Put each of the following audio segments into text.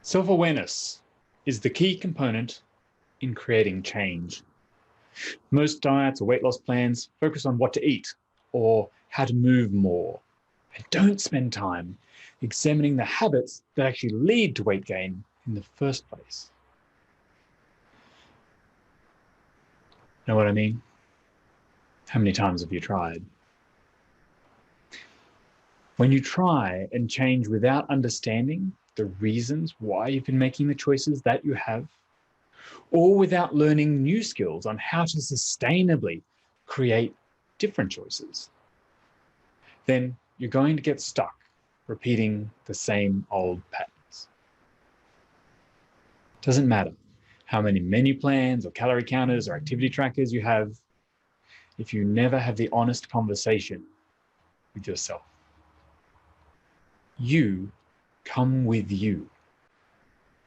Self-awareness is the key component in creating change. Most diets or weight loss plans focus on what to eat or how to move more, and don't spend time examining the habits that actually lead to weight gain in the first place. Know what I mean? How many times have you tried? When you try and change without understanding the reasons why you've been making the choices that you have, or without learning new skills on how to sustainably create different choices, then you're going to get stuck repeating the same old patterns. Doesn't matter how many menu plans or calorie counters or activity trackers you have, if you never have the honest conversation with yourself. You come with you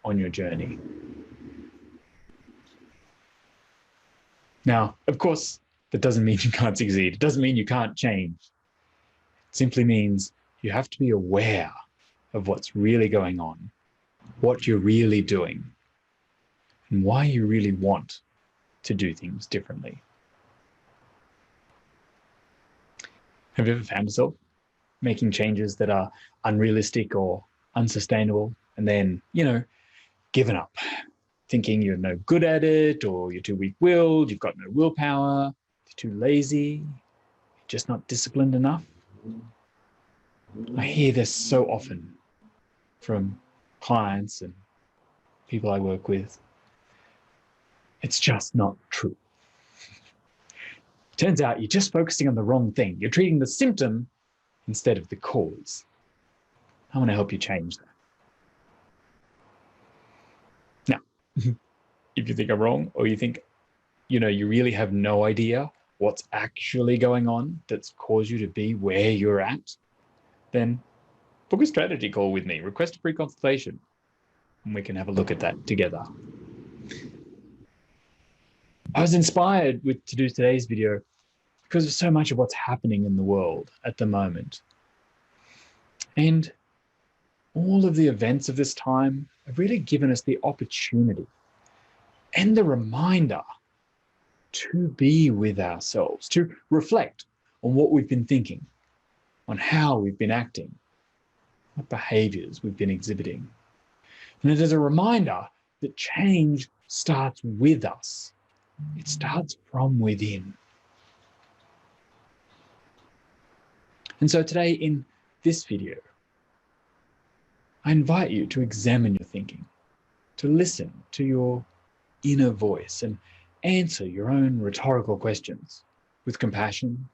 on your journey. Now, of course, that doesn't mean you can't succeed. It doesn't mean you can't change. It simply means you have to be aware of what's really going on, what you're really doing, and why you really want to do things differently. Have you ever found yourself making changes that are unrealistic or unsustainable and then, given up, thinking you're no good at it, or you're too weak-willed, you've got no willpower, you're too lazy, you're just not disciplined enough? I hear this so often from clients and people I work with. It's just not true. Turns out you're just focusing on the wrong thing. You're treating the symptom instead of the cause. I want to help you change that. Now, if you think I'm wrong, or you think, you really have no idea what's actually going on that's caused you to be where you're at, then book a strategy call with me, request a free consultation, and we can have a look at that together. I was inspired to do today's video because of so much of what's happening in the world at the moment. And all of the events of this time have really given us the opportunity and the reminder to be with ourselves, to reflect on what we've been thinking, on how we've been acting, what behaviors we've been exhibiting. And it is a reminder that change starts with us. It starts from within. And so today in this video, I invite you to examine your thinking, to listen to your inner voice and answer your own rhetorical questions with compassion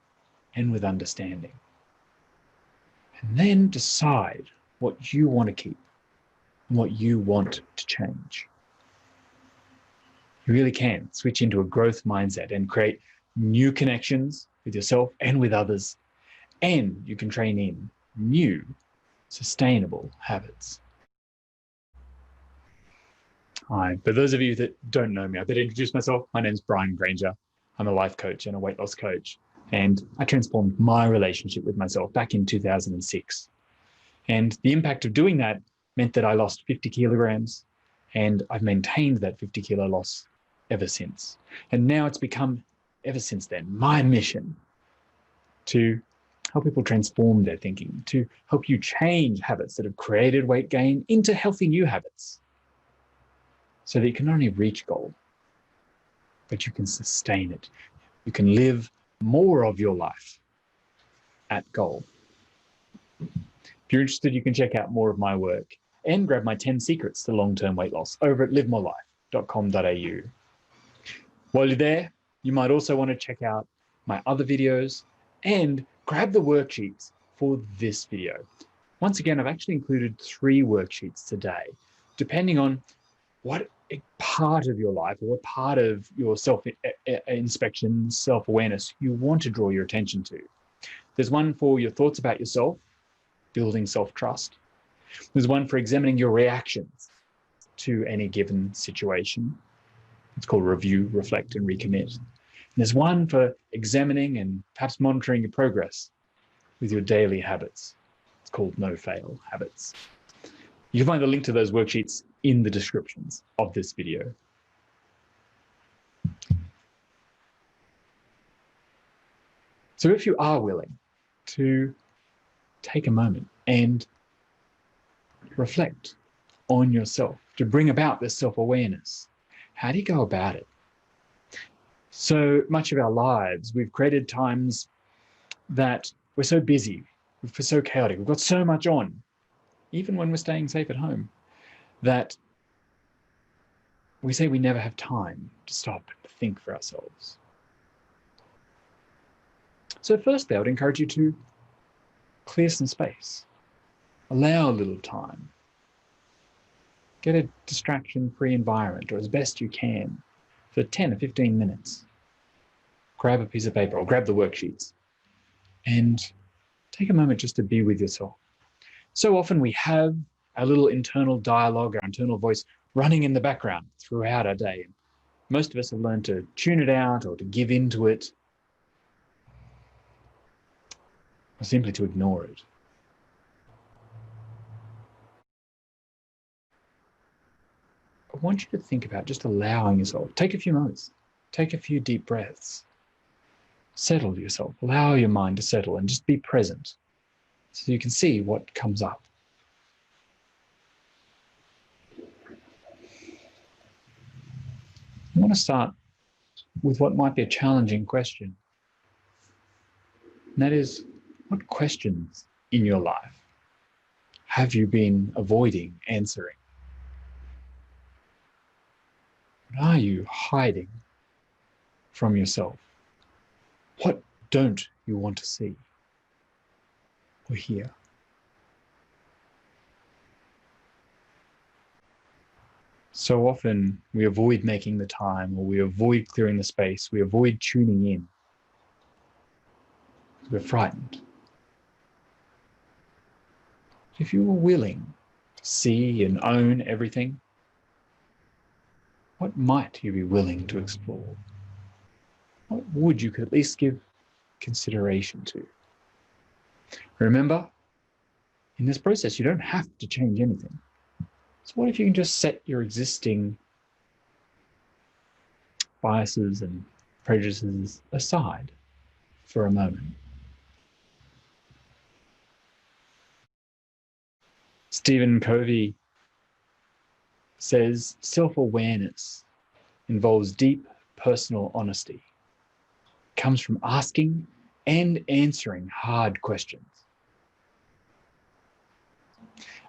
and with understanding. And then decide what you want to keep and what you want to change. You really can switch into a growth mindset and create new connections with yourself and with others. And you can train in new, sustainable habits. Hi, for those of you that don't know me, I better introduce myself. My name's Brian Granger. I'm a life coach and a weight loss coach. And I transformed my relationship with myself back in 2006. And the impact of doing that meant that I lost 50 kilograms, and I've maintained that 50 kilo loss ever since. And now it's become, ever since then, my mission to help people transform their thinking, to help you change habits that have created weight gain into healthy new habits, so that you can not only reach goal, but you can sustain it. You can live more of your life at goal. If you're interested, you can check out more of my work and grab my 10 secrets to long-term weight loss over at livemorelife.com.au. While you're there, you might also want to check out my other videos and grab the worksheets for this video. Once again, I've actually included 3 worksheets today, depending on what part of your life or what part of your self-inspection, self-awareness you want to draw your attention to. There's one for your thoughts about yourself, building self-trust. There's one for examining your reactions to any given situation. It's called review, reflect, and recommit. And there's one for examining and perhaps monitoring your progress with your daily habits. It's called no-fail habits. You can find the link to those worksheets in the descriptions of this video. So if you are willing to take a moment and reflect on yourself, to bring about this self-awareness, how do you go about it? So much of our lives, we've created times that we're so busy, we're so chaotic, we've got so much on, even when we're staying safe at home, that we say we never have time to stop and think for ourselves. So firstly, I would encourage you to clear some space. Allow a little time. Get a distraction-free environment, or as best you can, for 10 or 15 minutes. Grab a piece of paper or grab the worksheets and take a moment just to be with yourself. So often we have our little internal dialogue, our internal voice running in the background throughout our day. Most of us have learned to tune it out or to give into it, or simply to ignore it. I want you to think about just allowing yourself. Take a few moments. Take a few deep breaths. Settle yourself. Allow your mind to settle and just be present so you can see what comes up. I want to start with what might be a challenging question. And that is, what questions in your life have you been avoiding answering? What are you hiding from yourself? What don't you want to see or hear? So often we avoid making the time, or we avoid clearing the space, we avoid tuning in. We're frightened. If you were willing to see and own everything, what might you be willing to explore? What would you could at least give consideration to? Remember, in this process, you don't have to change anything. So what if you can just set your existing biases and prejudices aside for a moment? Stephen Covey says self-awareness involves deep personal honesty. It comes from asking and answering hard questions.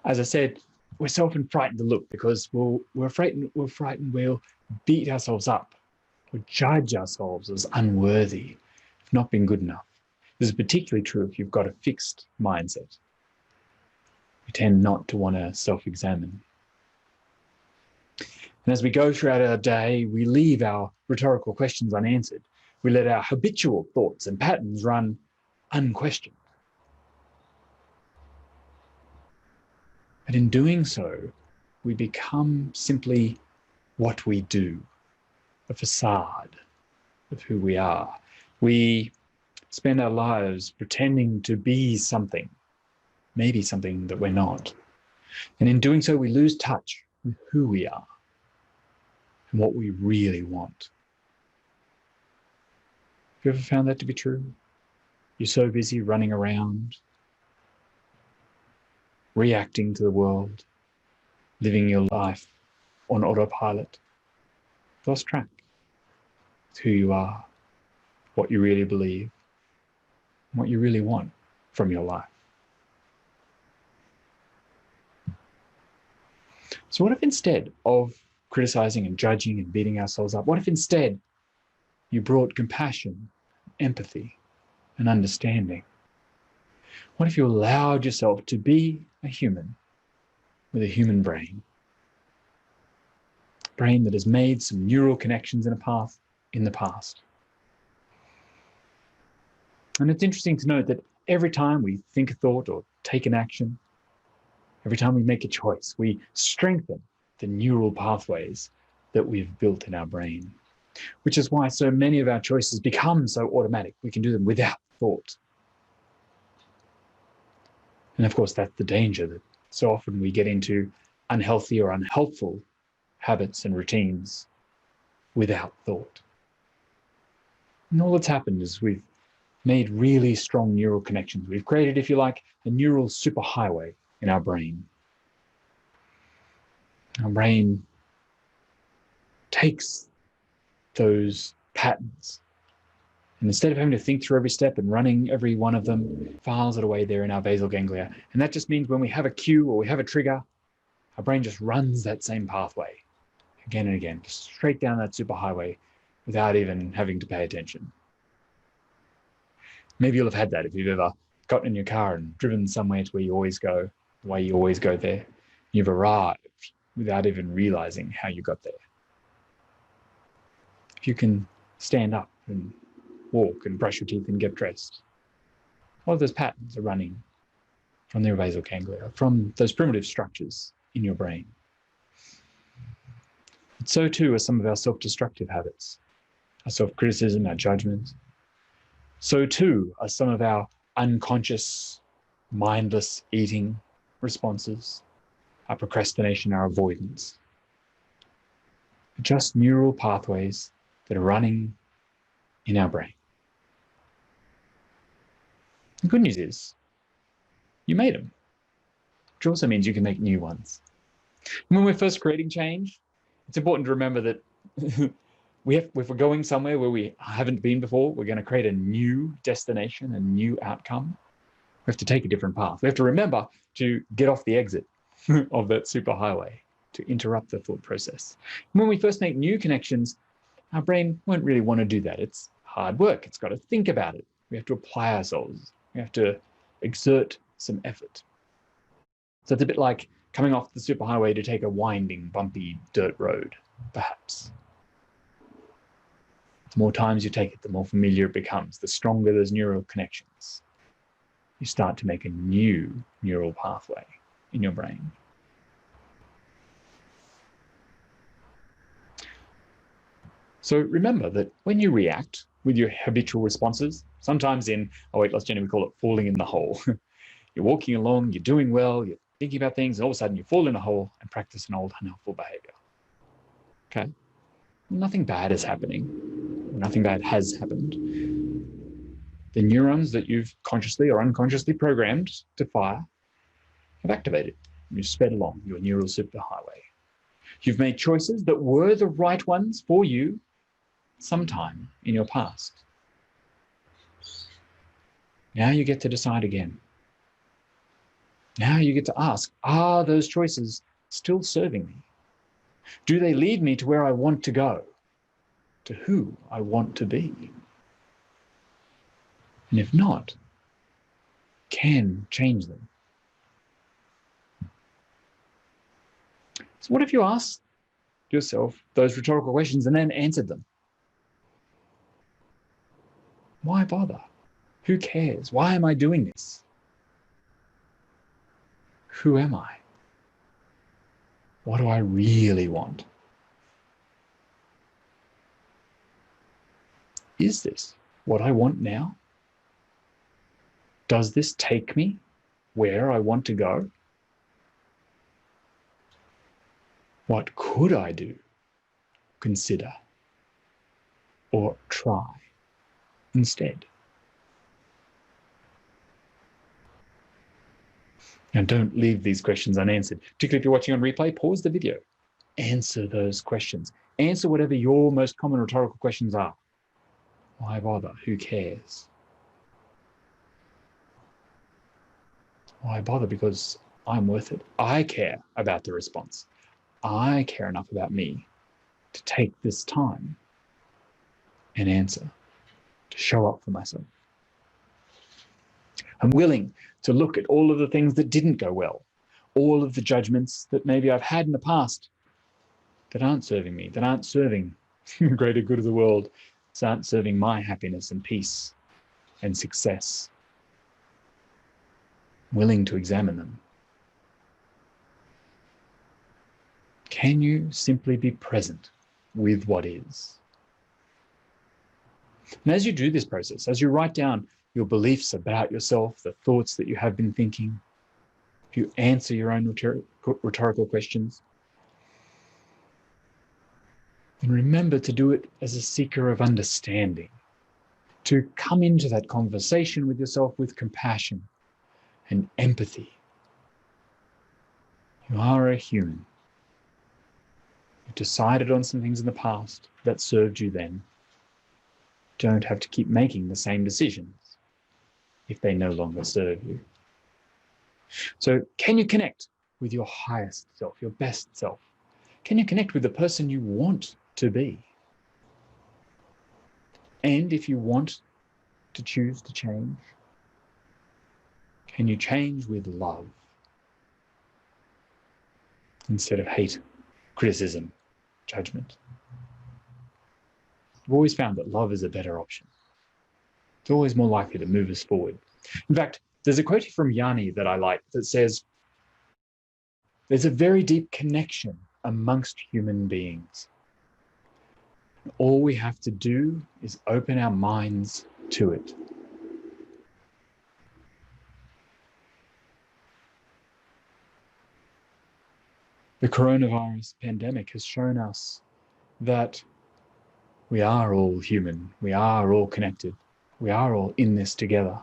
As I said, we're so often frightened to look because we're frightened we'll beat ourselves up or judge ourselves as unworthy, if not being good enough. This is particularly true if you've got a fixed mindset. We tend not to want to self-examine. And as we go throughout our day, we leave our rhetorical questions unanswered. We let our habitual thoughts and patterns run unquestioned. And in doing so, we become simply what we do, a facade of who we are. We spend our lives pretending to be something, maybe something that we're not. And in doing so, we lose touch with who we are and what we really want. Have you ever found that to be true? You're so busy running around, reacting to the world, living your life on autopilot, lost track with who you are, what you really believe, and what you really want from your life. So what if instead of criticizing and judging and beating ourselves up, what if instead you brought compassion, empathy, and understanding? What if you allowed yourself to be a human with a human brain? A brain that has made some neural connections in the past. And it's interesting to note that every time we think a thought or take an action, every time we make a choice, we strengthen the neural pathways that we've built in our brain, which is why so many of our choices become so automatic. We can do them without thought. And of course, that's the danger, that so often we get into unhealthy or unhelpful habits and routines without thought. And all that's happened is we've made really strong neural connections. We've created, if you like, a neural superhighway in our brain. Our brain takes those patterns, and instead of having to think through every step and running every one of them, files it away there in our basal ganglia. And that just means when we have a cue or we have a trigger, our brain just runs that same pathway again and again, just straight down that superhighway without even having to pay attention. Maybe you'll have had that if you've ever gotten in your car and driven somewhere to where you always go, the way you always go there. You've arrived without even realizing how you got there. If you can stand up and walk and brush your teeth and get dressed, all of those patterns are running from the basal ganglia, from those primitive structures in your brain. But so too are some of our self-destructive habits, our self-criticism, our judgments. So too are some of our unconscious, mindless eating responses, our procrastination, our avoidance. Just neural pathways that are running in our brain. The good news is you made them, which also means you can make new ones. And when we're first creating change, it's important to remember that if we're going somewhere where we haven't been before, we're going to create a new destination, a new outcome. We have to take a different path. We have to remember to get off the exit of that superhighway, to interrupt the thought process. And when we first make new connections, our brain won't really want to do that. It's hard work. It's got to think about it. We have to apply ourselves. We have to exert some effort. So it's a bit like coming off the superhighway to take a winding, bumpy dirt road, perhaps. The more times you take it, the more familiar it becomes, the stronger those neural connections. You start to make a new neural pathway in your brain. So remember that when you react with your habitual responses, sometimes in a weight loss journey we call it falling in the hole. You're walking along, you're doing well, you're thinking about things, and all of a sudden you fall in a hole and practice an old unhelpful behavior. Okay? Nothing bad is happening. Nothing bad has happened. The neurons that you've consciously or unconsciously programmed to fire have activated. You've sped along your neural superhighway. You've made choices that were the right ones for you sometime in your past. Now you get to decide again. Now you get to ask, are those choices still serving me? Do they lead me to where I want to go? To who I want to be? And if not, can change them. So what if you asked yourself those rhetorical questions and then answered them? Why bother? Who cares? Why am I doing this? Who am I? What do I really want? Is this what I want now? Does this take me where I want to go? What could I do, consider, or try instead? Now, don't leave these questions unanswered. Particularly if you're watching on replay, pause the video. Answer those questions. Answer whatever your most common rhetorical questions are. Why bother? Who cares? Why bother? Because I'm worth it. I care about the response. I care enough about me to take this time and answer, to show up for myself. I'm willing to look at all of the things that didn't go well, all of the judgments that maybe I've had in the past that aren't serving me, that aren't serving the greater good of the world, that aren't serving my happiness and peace and success. I'm willing to examine them. Can you simply be present with what is? And as you do this process, as you write down your beliefs about yourself, the thoughts that you have been thinking, if you answer your own rhetorical questions, then remember to do it as a seeker of understanding, to come into that conversation with yourself with compassion and empathy. You are a human. You've decided on some things in the past that served you then. Don't have to keep making the same decisions if they no longer serve you. So can you connect with your highest self, your best self? Can you connect with the person you want to be? And if you want to choose to change, can you change with love instead of hate, criticism, judgment? I've always found that love is a better option. It's always more likely to move us forward. In fact, there's a quote from Yanni that I like that says, "There's a very deep connection amongst human beings. All we have to do is open our minds to it." The coronavirus pandemic has shown us that we are all human, we are all connected, we are all in this together.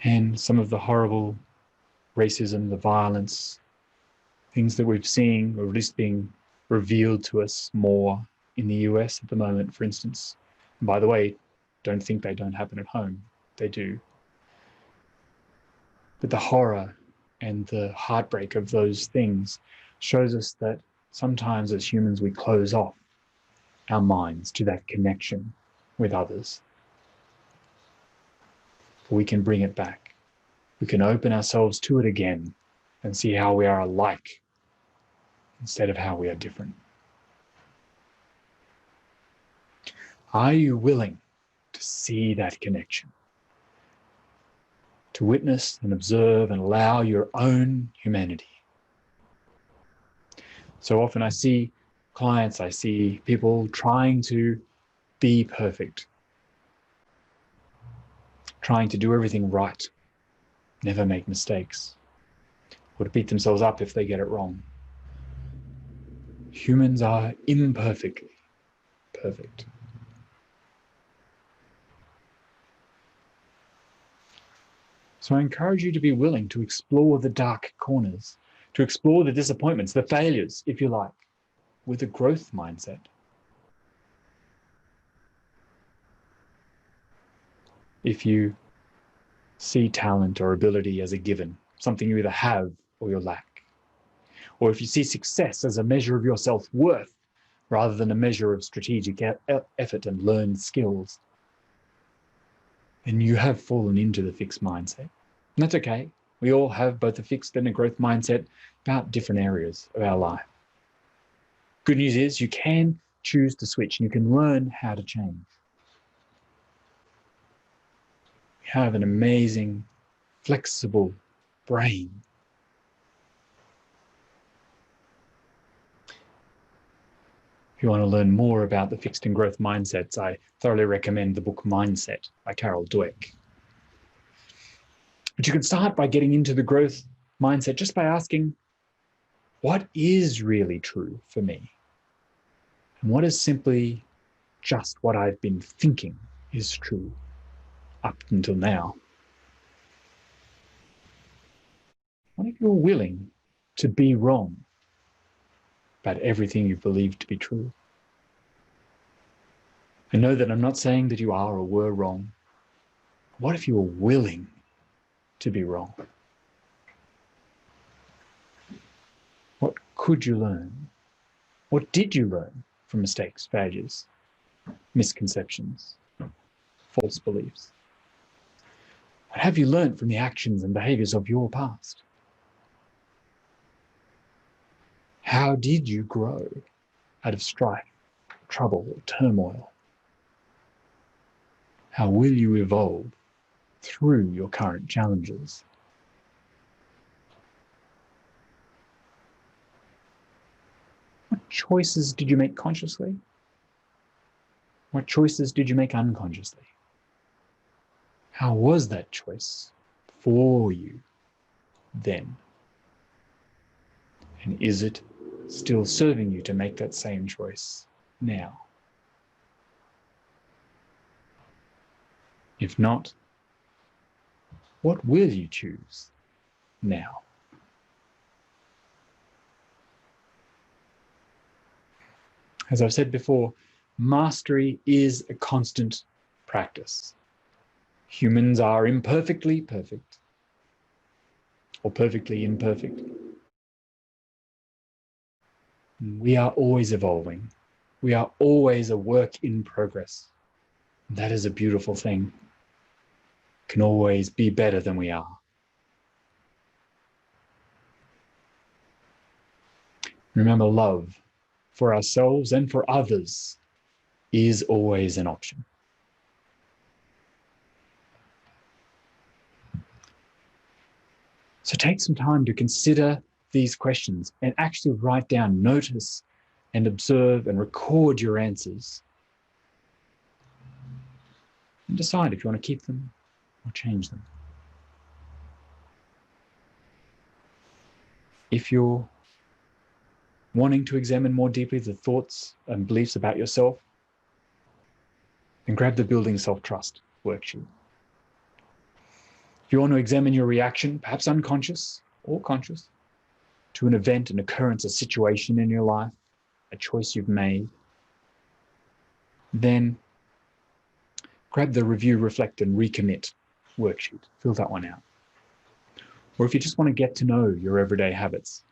And some of the horrible racism, the violence, things that we've seen, or at least being revealed to us more in the US at the moment, for instance. And by the way, don't think they don't happen at home. They do. But the horror and the heartbreak of those things shows us that sometimes as humans we close off our minds to that connection with others. But we can bring it back. We can open ourselves to it again and see how we are alike instead of how we are different. Are you willing to see that connection? To witness and observe and allow your own humanity? So often I see clients, I see people trying to be perfect, trying to do everything right, never make mistakes, or to beat themselves up if they get it wrong. Humans are imperfectly perfect. So I encourage you to be willing to explore the dark corners, to explore the disappointments, the failures, if you like, with a growth mindset. If you see talent or ability as a given, something you either have or you lack, or if you see success as a measure of your self-worth rather than a measure of strategic effort and learned skills, then you have fallen into the fixed mindset. And that's okay. We all have both a fixed and a growth mindset about different areas of our life. Good news is you can choose to switch and you can learn how to change. We have an amazing, flexible brain. If you want to learn more about the fixed and growth mindsets, I thoroughly recommend the book Mindset by Carol Dweck. But you can start by getting into the growth mindset just by asking, what is really true for me? And what is simply just what I've been thinking is true up until now? What if you're willing to be wrong about everything you believe to be true? I know that I'm not saying that you are or were wrong. What if you were willing to be wrong? What could you learn? What did you learn from mistakes, failures, misconceptions, false beliefs? What have you learned from the actions and behaviors of your past? How did you grow out of strife, trouble, or turmoil? How will you evolve through your current challenges? What choices did you make consciously? What choices did you make unconsciously? How was that choice for you then? And is it still serving you to make that same choice now? If not, what will you choose now? As I've said before, mastery is a constant practice. Humans are imperfectly perfect or perfectly imperfect. We are always evolving. We are always a work in progress. That is a beautiful thing. Can always be better than we are. Remember, love for ourselves and for others is always an option. So take some time to consider these questions and actually write down, notice, and observe and record your answers. And decide if you want to keep them or change them. If you're wanting to examine more deeply the thoughts and beliefs about yourself, then grab the Building Self-Trust worksheet. If you want to examine your reaction, perhaps unconscious or conscious, to an event, an occurrence, a situation in your life, a choice you've made, then grab the Review, Reflect, and Recommit worksheet. Fill that one out. Or if you just want to get to know your everyday habits,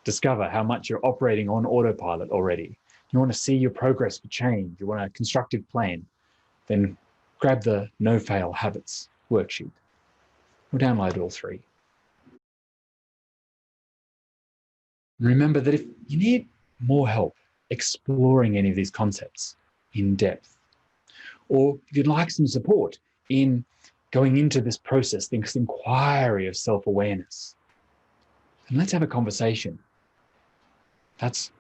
discover how much you're operating on autopilot already, you want to see your progress for change, you want a constructive plan, then grab the No Fail Habits worksheet or download all three. Remember that if you need more help exploring any of these concepts in depth, or if you'd like some support in going into this process, this inquiry of self-awareness, then let's have a conversation. That's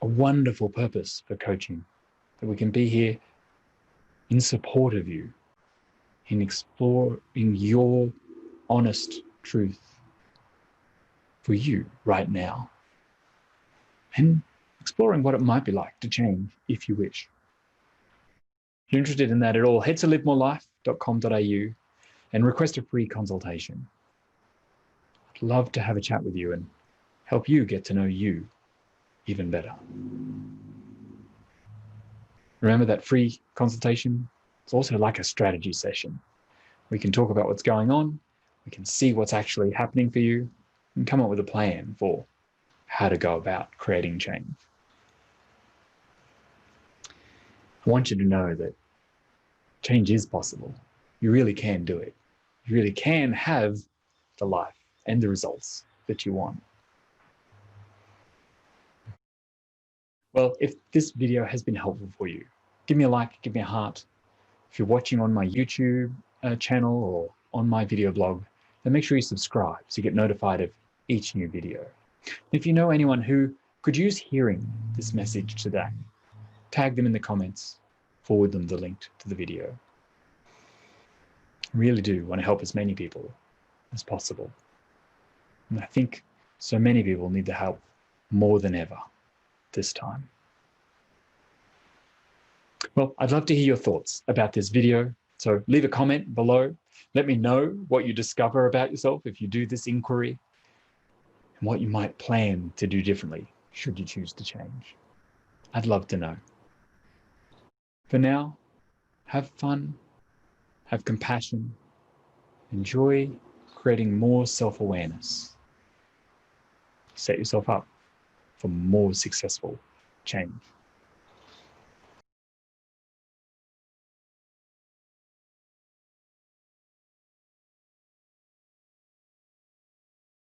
a wonderful purpose for coaching, that we can be here in support of you, in exploring your honest truth for you right now, and exploring what it might be like to change if you wish. If you're interested in that at all, head to livemorelife.com.au and request a free consultation. I'd love to have a chat with you and help you get to know you even better. Remember that free consultation? It's also like a strategy session. We can talk about what's going on, we can see what's actually happening for you, and come up with a plan for how to go about creating change. I want you to know that change is possible. You really can do it. You really can have the life and the results that you want. Well, if this video has been helpful for you, give me a like, give me a heart. If you're watching on my YouTube channel or on my video blog, then make sure you subscribe so you get notified of each new video. If you know anyone who could use hearing this message today, tag them in the comments, forward them the link to the video. I really do want to help as many people as possible. And I think so many people need the help more than ever this time. Well, I'd love to hear your thoughts about this video. So leave a comment below. Let me know what you discover about yourself if you do this inquiry, and what you might plan to do differently should you choose to change. I'd love to know. For now, have fun, have compassion, enjoy creating more self-awareness. Set yourself up for more successful change.